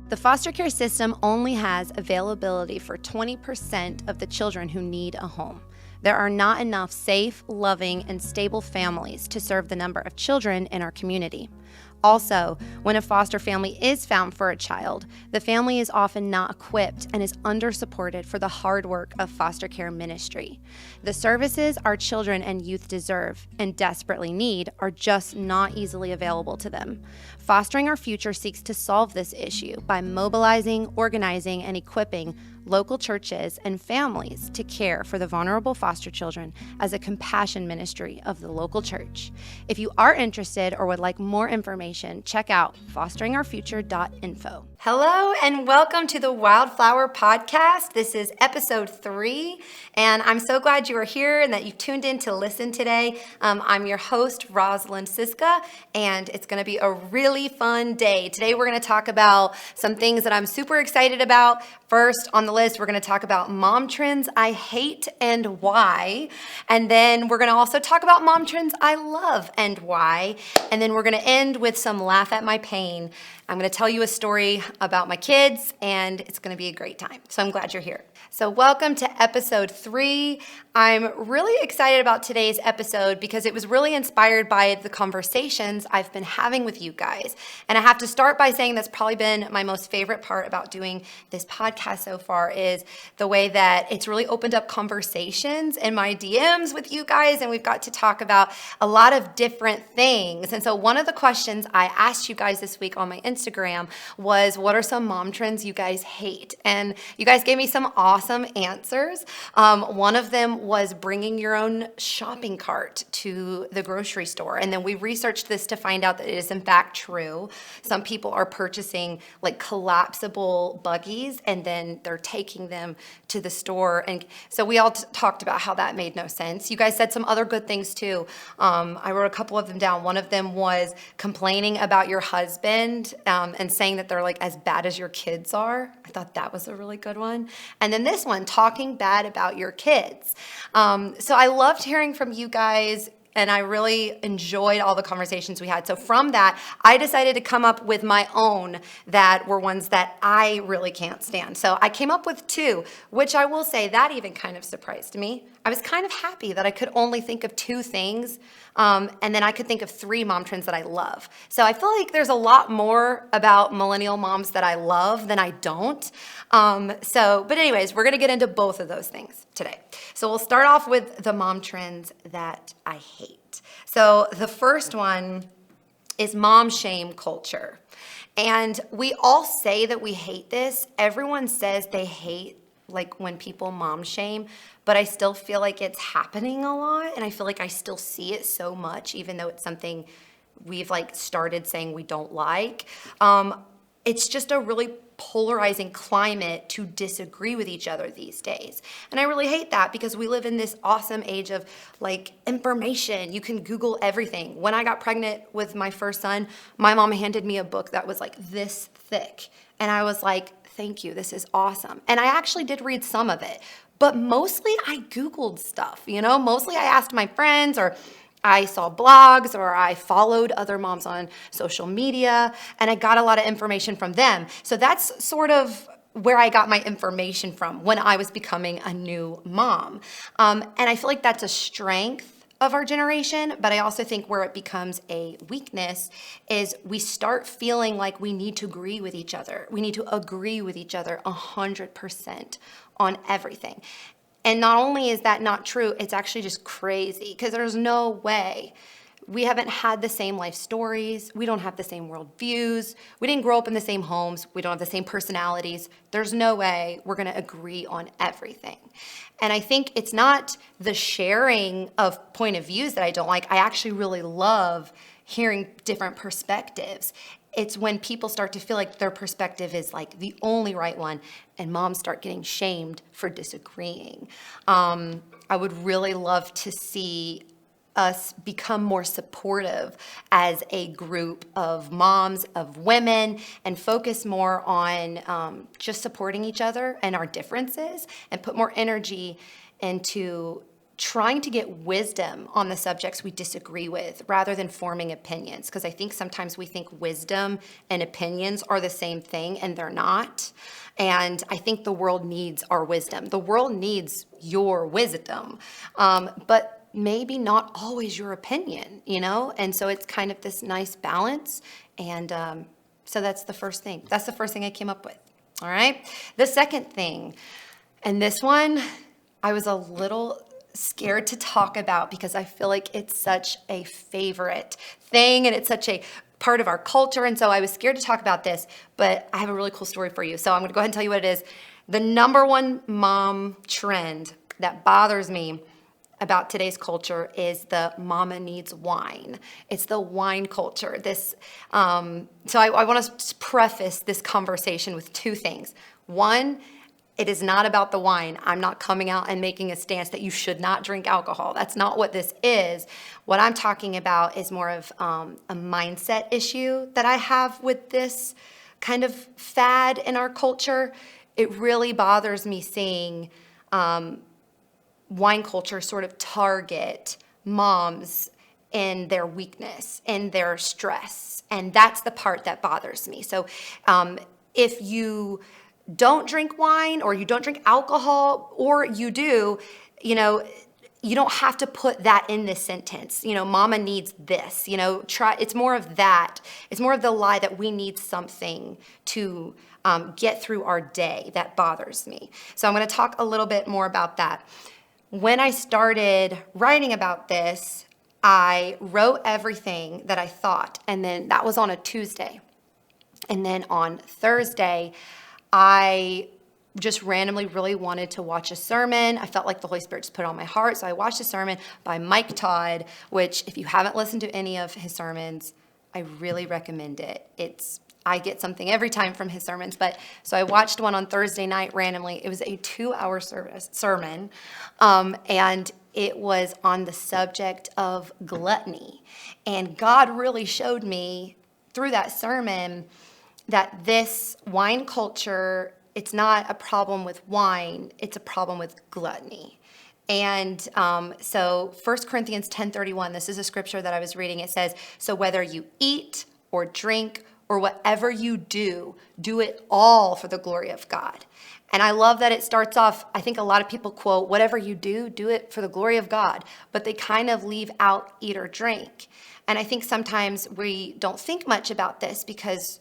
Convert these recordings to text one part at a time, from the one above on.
The foster care system only has availability for 20% of the children who need a home. There are not enough safe, loving, and stable families to serve the number of children in our community. Also, when a foster family is found for a child, the family is often not equipped and is under-supported for the hard work of foster care ministry. The services our children and youth deserve and desperately need are just not easily available to them. Fostering Our Future seeks to solve this issue by mobilizing, organizing, and equipping local churches and families to care for the vulnerable foster children as a compassion ministry of the local church. If you are interested or would like more information, check out fosteringourfuture.info. Hello and welcome to the Wildflower Podcast. This is episode 3, and I'm so glad you are here and that you tuned in to listen today. I'm your host, Rosalind Siska, and it's going to be a really fun day. Today we're going to talk about some things that I'm super excited about. First on the list, we're going to talk about mom trends I hate and why. And then we're going to also talk about mom trends I love and why. And then we're going to end with some laugh at my pain. I'm going to tell you a story about my kids, and it's going to be a great time. So I'm glad you're here. So welcome to episode 3. I'm really excited about today's episode because it was really inspired by the conversations I've been having with you guys. And I have to start by saying that's probably been my most favorite part about doing this podcast so far is the way that it's really opened up conversations in my DMs with you guys, and we've got to talk about a lot of different things. And so one of the questions I asked you guys this week on my Instagram was, what are some mom trends you guys hate? And you guys gave me some awesome answers. One of them was bringing your own shopping cart to the grocery store. And then we researched this to find out that it is in fact true. Some people are purchasing like collapsible buggies and then they're taking them to the store. And so we all talked about how that made no sense. You guys said some other good things too. I wrote a couple of them down. One of them was complaining about your husband and saying that they're like as bad as your kids are. I thought that was a really good one. And then this one, talking bad about your kids. So I loved hearing from you guys, and I really enjoyed all the conversations we had. So from that, I decided to come up with my own that were ones that I really can't stand. So I came up with 2, which I will say that even kind of surprised me. I was kind of happy that I could only think of 2 things, and then I could think of 3 mom trends that I love. So I feel like there's a lot more about millennial moms that I love than I don't. But anyways, we're going to get into both of those things today. So we'll start off with the mom trends that I hate. So the first one is mom shame culture. And we all say that we hate this. Everyone says they hate like when people mom shame, but I still feel like it's happening a lot, and I feel like I still see it so much, even though it's something we've like started saying we don't like. It's just a really polarizing climate to disagree with each other these days. And I really hate that because we live in this awesome age of like information. You can Google everything. When I got pregnant with my first son, my mom handed me a book that was like this thick. And I was like, thank you, this is awesome. And I actually did read some of it, but mostly I Googled stuff, mostly I asked my friends, or I saw blogs, or I followed other moms on social media, and I got a lot of information from them. So that's sort of where I got my information from when I was becoming a new mom. And I feel like that's a strength of our generation, but I also think where it becomes a weakness is we start feeling like we need to agree with each other. We need to agree with each other 100% on everything. And not only is that not true, it's actually just crazy because there's no way. We haven't had the same life stories. We don't have the same world views. We didn't grow up in the same homes. We don't have the same personalities. There's no way we're going to agree on everything. And I think it's not the sharing of point of views that I don't like. I actually really love hearing different perspectives. It's when people start to feel like their perspective is like the only right one, and moms start getting shamed for disagreeing. I would really love to see us become more supportive as a group of moms, of women, and focus more on just supporting each other and our differences, and put more energy into trying to get wisdom on the subjects we disagree with rather than forming opinions. Because I think sometimes we think wisdom and opinions are the same thing, and they're not. And I think the world needs our wisdom. The world needs your wisdom, but maybe not always your opinion, And so it's kind of this nice balance. And so that's the first thing. That's the first thing I came up with. All right. The second thing, and this one I was a little scared to talk about because I feel like it's such a favorite thing and it's such a part of our culture. And so I was scared to talk about this, but I have a really cool story for you. So I'm going to go ahead and tell you what it is. The number one mom trend that bothers me about today's culture is the mama needs wine. It's the wine culture. So I want to preface this conversation with two things. One, it is not about the wine. I'm not coming out and making a stance that you should not drink alcohol. That's not what this is. What I'm talking about is more of a mindset issue that I have with this kind of fad in our culture. It really bothers me seeing wine culture sort of target moms in their weakness, in their stress. And that's the part that bothers me. So if you don't drink wine or you don't drink alcohol, or you do, you don't have to put that in this sentence. Mama needs this, it's more of that. It's more of the lie that we need something to get through our day that bothers me. So I'm going to talk a little bit more about that. When I started writing about this, I wrote everything that I thought, and then that was on a Tuesday. And then on Thursday, I just randomly really wanted to watch a sermon. I felt like the Holy Spirit just put it on my heart. So I watched a sermon by Mike Todd, which if you haven't listened to any of his sermons, I really recommend it. I get something every time from his sermons. So I watched one on Thursday night randomly. It was a 2-hour sermon, and it was on the subject of gluttony. And God really showed me through that sermon that this wine culture, it's not a problem with wine, it's a problem with gluttony. And so 1 Corinthians 10:31, this is a scripture that I was reading. It says, so whether you eat or drink or whatever you do, do it all for the glory of God. And I love that it starts off, I think a lot of people quote, whatever you do, do it for the glory of God. But they kind of leave out eat or drink. And I think sometimes we don't think much about this because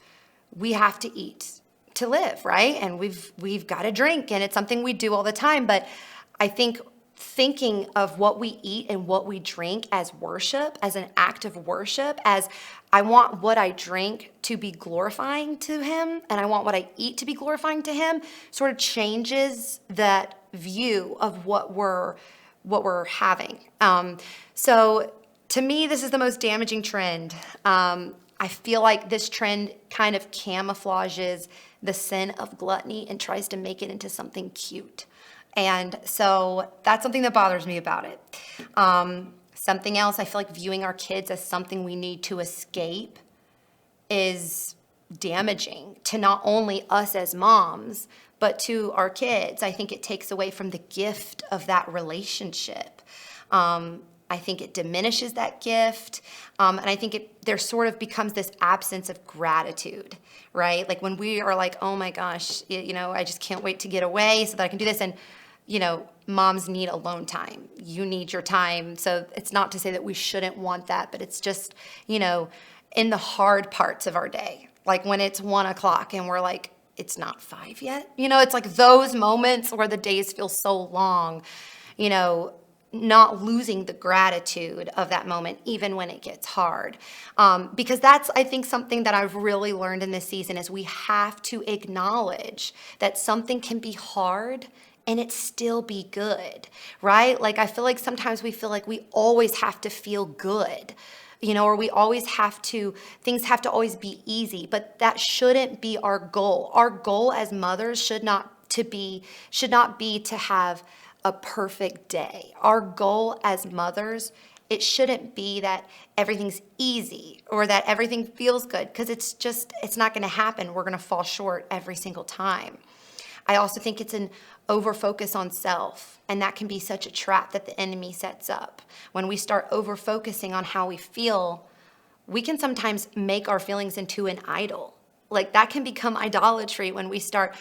we have to eat to live, right? And we've got to drink, and it's something we do all the time. But I think thinking of what we eat and what we drink as worship, as an act of worship, as I want what I drink to be glorifying to him, and I want what I eat to be glorifying to him, sort of changes that view of what we're having. So to me, this is the most damaging trend. I feel like this trend kind of camouflages the sin of gluttony and tries to make it into something cute. And so that's something that bothers me about it. Something else, I feel like viewing our kids as something we need to escape is damaging to not only us as moms, but to our kids. I think it takes away from the gift of that relationship. I think it diminishes that gift. And I think there sort of becomes this absence of gratitude, right? Like when we are like, oh my gosh, I just can't wait to get away so that I can do this. And, moms need alone time. You need your time. So it's not to say that we shouldn't want that, but it's just, in the hard parts of our day, like when it's 1:00 and we're like, it's not 5 yet. It's like those moments where the days feel so long, not losing the gratitude of that moment, even when it gets hard. Because that's, I think, something that I've really learned in this season is we have to acknowledge that something can be hard and it still be good, right? Like, I feel like sometimes we feel like we always have to feel good, or we always things have to always be easy, but that shouldn't be our goal. Our goal as mothers should not be to have a perfect day. Our goal as mothers, it shouldn't be that everything's easy or that everything feels good, because it's not going to happen. We're going to fall short every single time. I also think it's an over focus on self, and that can be such a trap that the enemy sets up. When we start over focusing on how we feel, we can sometimes make our feelings into an idol. Like that can become idolatry when we start,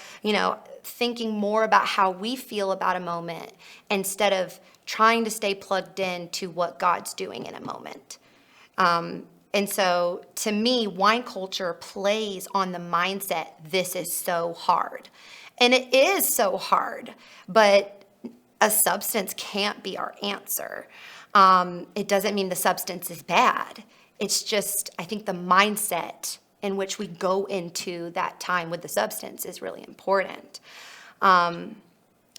thinking more about how we feel about a moment instead of trying to stay plugged in to what God's doing in a moment. And so to me, wine culture plays on the mindset, this is so hard. And it is so hard, but a substance can't be our answer. It doesn't mean the substance is bad. It's just, I think the mindset in which we go into that time with the substance is really important. I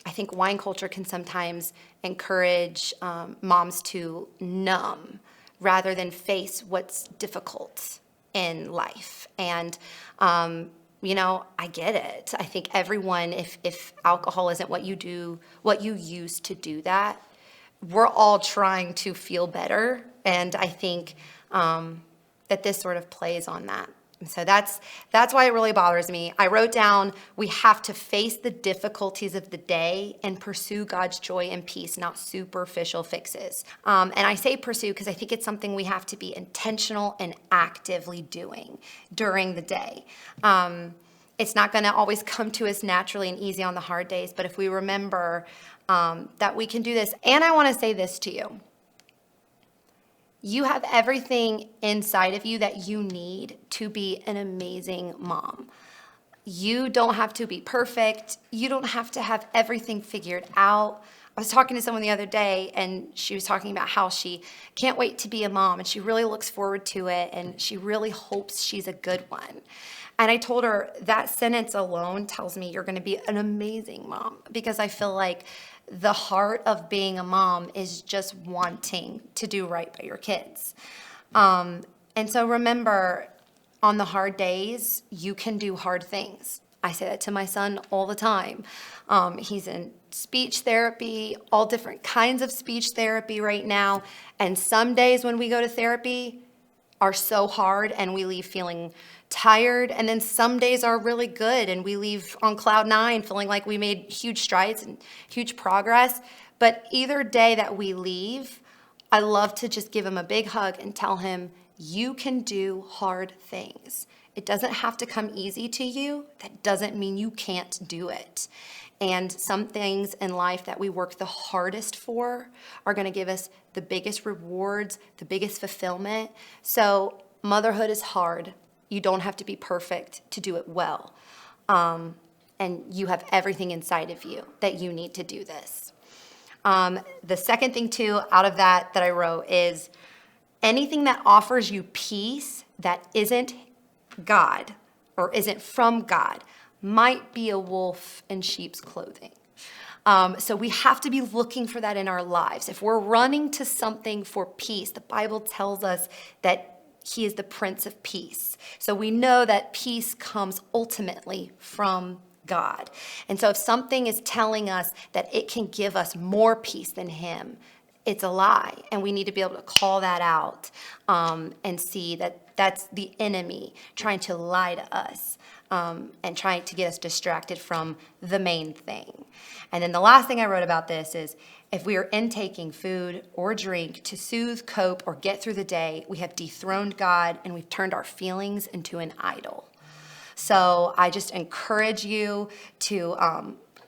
think wine culture can sometimes encourage moms to numb rather than face what's difficult in life. And, I get it. I think everyone, if alcohol isn't what you use to do that, we're all trying to feel better. And I think that this sort of plays on that. And so that's why it really bothers me. I wrote down, we have to face the difficulties of the day and pursue God's joy and peace, not superficial fixes. And I say pursue because I think it's something we have to be intentional and actively doing during the day. It's not going to always come to us naturally and easy on the hard days, but if we remember that we can do this. And I want to say this to you. You have everything inside of you that you need to be an amazing mom. You don't have to be perfect. You don't have to have everything figured out. I was talking to someone the other day, and she was talking about how she can't wait to be a mom, and she really looks forward to it, and she really hopes she's a good one. And I told her that sentence alone tells me you're going to be an amazing mom, because I feel like the heart of being a mom is just wanting to do right by your kids. And so remember, on the hard days, you can do hard things. I say that to my son all the time. He's in speech therapy, all different kinds of speech therapy right now. And some days when we go to therapy are so hard and we leave feeling tired, and then some days are really good and we leave on cloud nine feeling like we made huge strides and huge progress. But either day that we leave, I love to just give him a big hug and tell him, you can do hard things. It doesn't have to come easy to you. That doesn't mean you can't do it. And some things in life that we work the hardest for are going to give us the biggest rewards, the biggest fulfillment. So motherhood is hard. You don't have to be perfect to do it well. And you have everything inside of you that you need to do this. The second thing, too, out of that I wrote is anything that offers you peace that isn't God or isn't from God might be a wolf in sheep's clothing. So we have to be looking for that in our lives. If we're running to something for peace, the Bible tells us that He is the Prince of Peace. So we know that peace comes ultimately from God. And so if something is telling us that it can give us more peace than Him, it's a lie. And we need to be able to call that out and see that that's the enemy trying to lie to us and trying to get us distracted from the main thing. And then the last thing I wrote about this is, if we are intaking food or drink to soothe, cope, or get through the day, we have dethroned God and we've turned our feelings into an idol. So I just encourage you to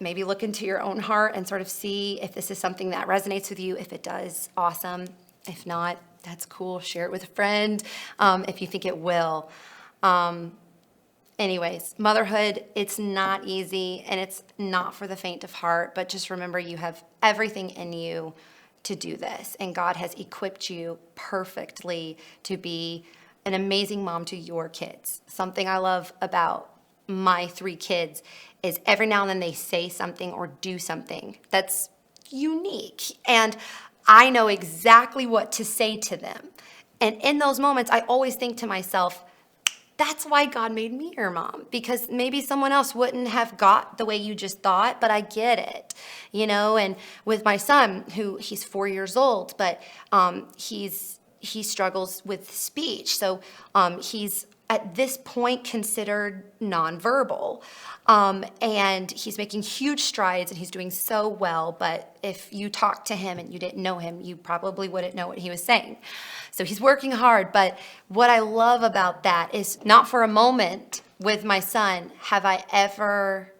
maybe look into your own heart and sort of see if this is something that resonates with you. If it does, awesome. If not, that's cool. Share it with a friend if you think it will. Anyways, motherhood, it's not easy and it's not for the faint of heart, but just remember you have everything in you to do this, and God has equipped you perfectly to be an amazing mom to your kids. Something I love about my 3 kids is every now and then they say something or do something that's unique, and I know exactly what to say to them. And in those moments, I always think to myself, that's why God made me your mom, because maybe someone else wouldn't have got the way you just thought, but I get it, And with my son, he's 4 years old, but he's he struggles with speech. So he's at this point considered nonverbal. And he's making huge strides and he's doing so well. But if you talked to him and you didn't know him, you probably wouldn't know what he was saying. So he's working hard. But what I love about that is not for a moment with my son have I ever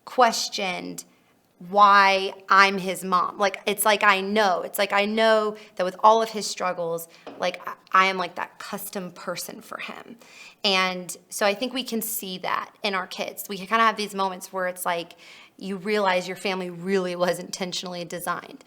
questioned why I'm his mom. Like, it's like I know that with all of his struggles, like I am like that custom person for him. And so I think we can see that in our kids. We kind of have these moments where it's like you realize your family really was intentionally designed.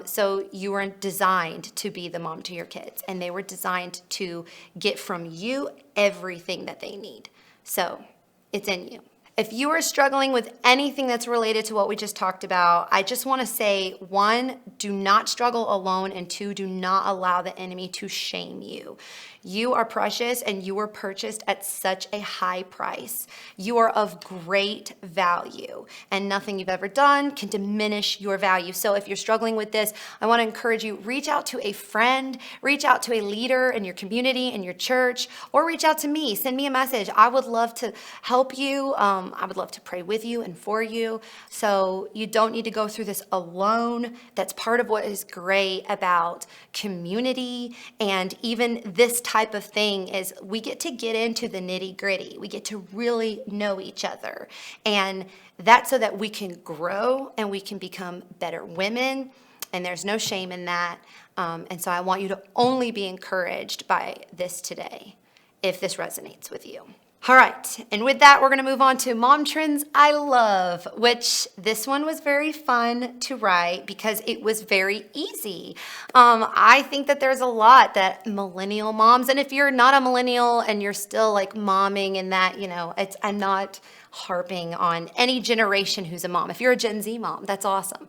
So you were designed to be the mom to your kids, and they were designed to get from you everything that they need. So it's in you. If you are struggling with anything that's related to what we just talked about, I just want to say, 1, do not struggle alone, and 2, do not allow the enemy to shame you. You are precious and you were purchased at such a high price. You are of great value, and nothing you've ever done can diminish your value. So if you're struggling with this, I want to encourage you, reach out to a friend, reach out to a leader in your community, in your church, or reach out to me. Send me a message. I would love to help you. I would love to pray with you and for you. So you don't need to go through this alone. That's part of what is great about community, and even this type of thing is we get to get into the nitty gritty. We get to really know each other, and that's so that we can grow and we can become better women, and there's no shame in that. And so I want you to only be encouraged by this today if this resonates with you. All right, and with that, we're going to move on to Mom Trends I Love, which this one was very fun to write because it was very easy. I think that there's a lot that millennial moms, and if you're not a millennial and you're still like momming and that, I'm not harping on any generation who's a mom. If you're a Gen Z mom, that's awesome.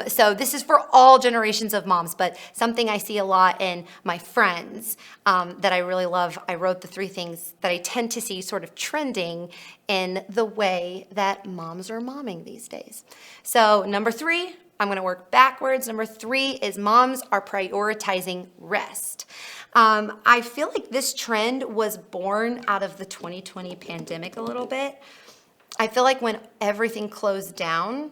So this is for all generations of moms, but something I see a lot in my friends that I really love. I wrote the 3 things that I tend to see sort of trending in the way that moms are momming these days. So number 3, I'm going to work backwards. Number 3 is moms are prioritizing rest. I feel like this trend was born out of the 2020 pandemic a little bit. I feel like when everything closed down,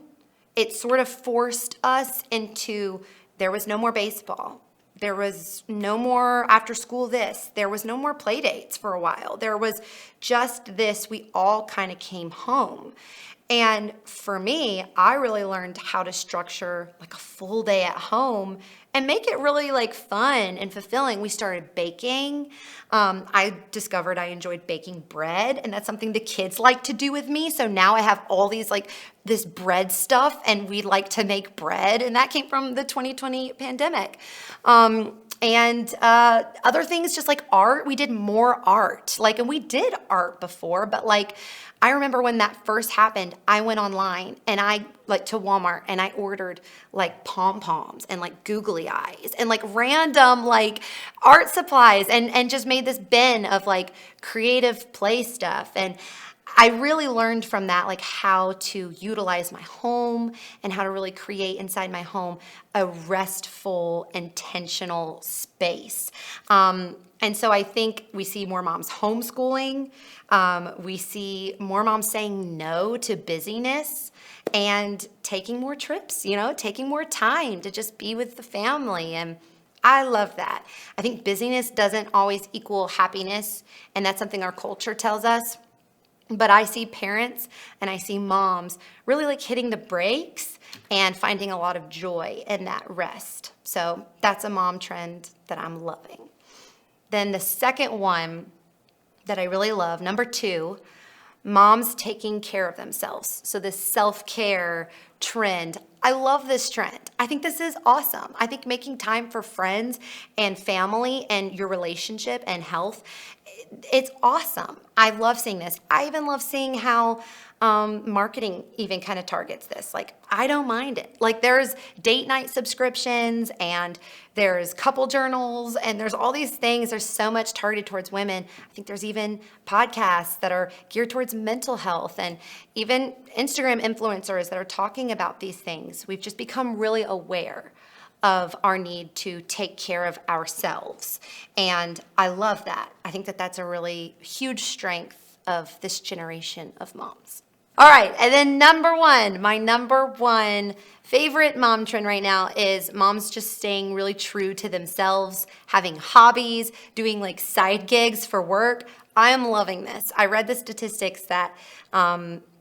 it sort of forced us into, there was no more baseball. There was no more after school this. There was no more play dates for a while. There was just this, we all kind of came home. And for me, I really learned how to structure like a full day at home and make it really like fun and fulfilling. We started baking. I discovered I enjoyed baking bread, and that's something the kids like to do with me. So now I have all these like this bread stuff, and we like to make bread, and that came from the 2020 pandemic. And other things, just like art, we did more art. And we did art before, but I remember when that first happened, I went online and I to Walmart and I ordered pom-poms and googly eyes and random art supplies and just made this bin of creative play stuff. And I really learned from that, how to utilize my home and how to really create inside my home a restful, intentional space. And so I think we see more moms homeschooling. We see more moms saying no to busyness and taking more trips, taking more time to just be with the family. And I love that. I think busyness doesn't always equal happiness, and that's something our culture tells us. But I see parents and I see moms really hitting the brakes and finding a lot of joy in that rest. So that's a mom trend that I'm loving. Then the second one that I really love, number 2, moms taking care of themselves. So this self-care trend, I love this trend. I think this is awesome. I think making time for friends and family and your relationship and health, it's awesome. I love seeing this. I even love seeing how marketing even kind of targets this. I don't mind it. There's date night subscriptions and there's couple journals and there's all these things. There's so much targeted towards women. I think there's even podcasts that are geared towards mental health and even Instagram influencers that are talking about these things. We've just become really aware of our need to take care of ourselves. And I love that. I think that that's a really huge strength of this generation of moms. All right, and then my number one favorite mom trend right now is moms just staying really true to themselves, having hobbies, doing like side gigs for work. I am loving this. I read the statistics that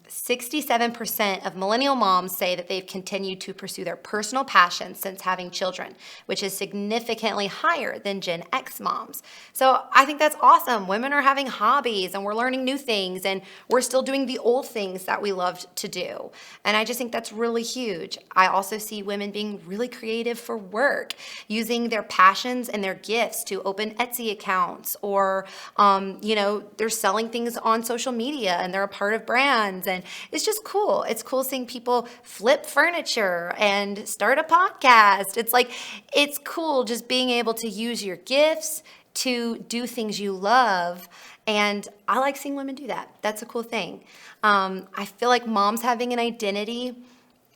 67% of millennial moms say that they've continued to pursue their personal passions since having children, which is significantly higher than Gen X moms. So I think that's awesome. Women are having hobbies and we're learning new things and we're still doing the old things that we loved to do. And I just think that's really huge. I also see women being really creative for work, using their passions and their gifts to open Etsy accounts or, they're selling things on social media and they're a part of brands. And it's just cool. It's cool seeing people flip furniture and start a podcast. It's cool just being able to use your gifts to do things you love. And I like seeing women do that. That's a cool thing. I feel like moms having an identity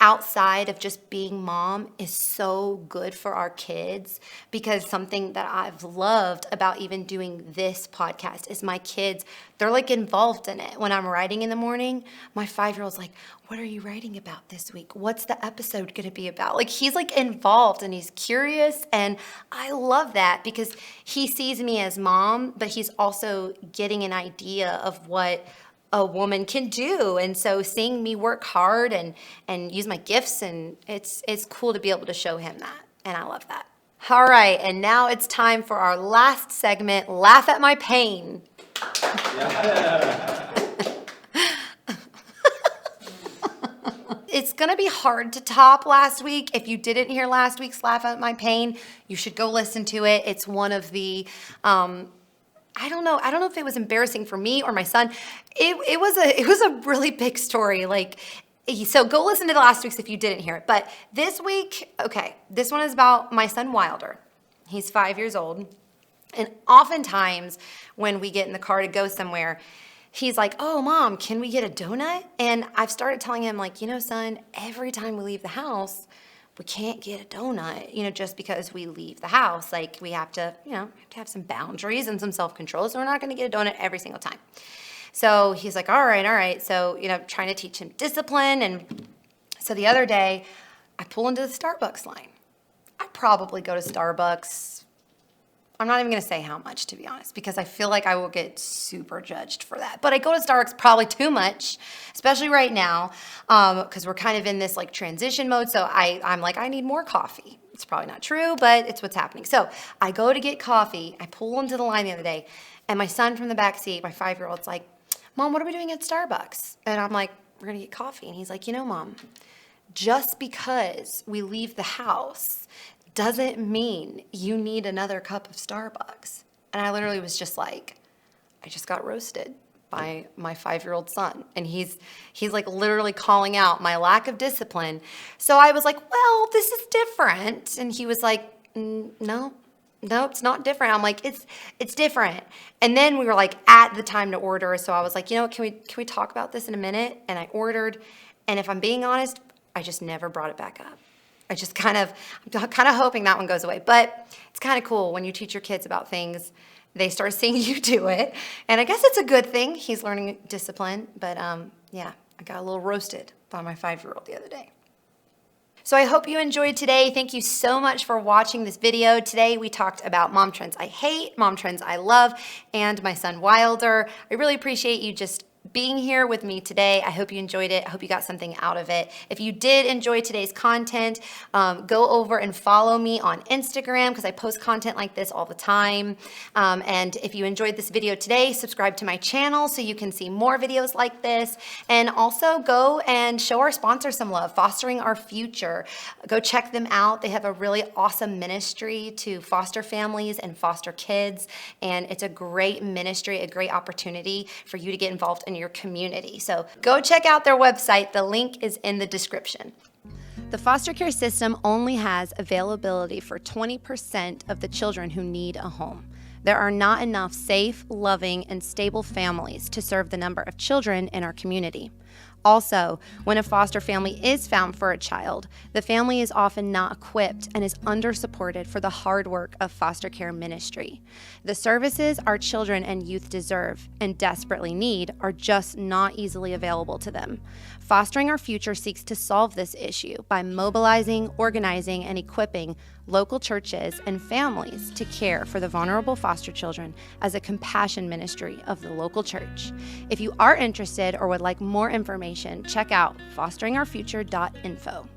outside of just being mom is so good for our kids, because something that I've loved about even doing this podcast is my kids, they're like involved in it. When I'm writing in the morning, my 5-year-old's like, what are you writing about this week? What's the episode going to be about? Like, he's like involved and he's curious, and I love that because he sees me as mom, but he's also getting an idea of what a woman can do. And so seeing me work hard and use my gifts, and it's cool to be able to show him that. And I love that. All right. And now it's time for our last segment, Laugh at My Pain. It's going to be hard to top last week. If you didn't hear last week's Laugh at My Pain, you should go listen to it. It's one of the, I don't know if it was embarrassing for me or my son. It was a really big story. So go listen to the last week's if you didn't hear it. But this week, okay, this one is about my son Wilder. He's 5 years old. And oftentimes when we get in the car to go somewhere, he's like, oh, Mom, can we get a donut? And I've started telling him, son, every time we leave the house, we can't get a donut, just because we leave the house. We have to, have some boundaries and some self-control. So we're not going to get a donut every single time. So he's like, all right. So, trying to teach him discipline. And so the other day, I pull into the Starbucks line. I probably go to Starbucks. I'm not even going to say how much, to be honest, because I feel like I will get super judged for that. But I go to Starbucks probably too much, especially right now, because we're kind of in this transition mode. So I'm like, I need more coffee. It's probably not true, but it's what's happening. So I go to get coffee. I pull into the line the other day, and my son from the back seat, my 5-year-old's like, Mom, what are we doing at Starbucks? And I'm like, we're going to get coffee. And he's like, Mom, just because we leave the house doesn't mean you need another cup of Starbucks. And I literally was just like, I just got roasted by my 5-year-old son. And he's literally calling out my lack of discipline. So I was like, well, this is different. And he was like, no, it's not different. I'm like, it's different. And then we were at the time to order. So I was like, can we talk about this in a minute? And I ordered. And if I'm being honest, I just never brought it back up. I'm kind of hoping that one goes away. But it's kind of cool when you teach your kids about things, they start seeing you do it. And I guess it's a good thing. He's learning discipline. But I got a little roasted by my 5-year-old the other day. So I hope you enjoyed today. Thank you so much for watching this video. Today we talked about mom trends I hate, mom trends I love, and my son Wilder. I really appreciate you just being here with me today. I hope you enjoyed it. I hope you got something out of it. If you did enjoy today's content, go over and follow me on Instagram because I post content like this all the time. And if you enjoyed this video today, subscribe to my channel so you can see more videos like this. And also go and show our sponsor some love, Fostering Our Future. Go check them out. They have a really awesome ministry to foster families and foster kids. And it's a great ministry, a great opportunity for you to get involved in your community. So go check out their website. The link is in the description. The foster care system only has availability for 20% of the children who need a home. There are not enough safe, loving, and stable families to serve the number of children in our community. Also, when a foster family is found for a child, the family is often not equipped and is under-supported for the hard work of foster care ministry. The services our children and youth deserve and desperately need are just not easily available to them. Fostering Our Future seeks to solve this issue by mobilizing, organizing, and equipping local churches and families to care for the vulnerable foster children as a compassion ministry of the local church. If you are interested or would like more information, check out fosteringourfuture.info.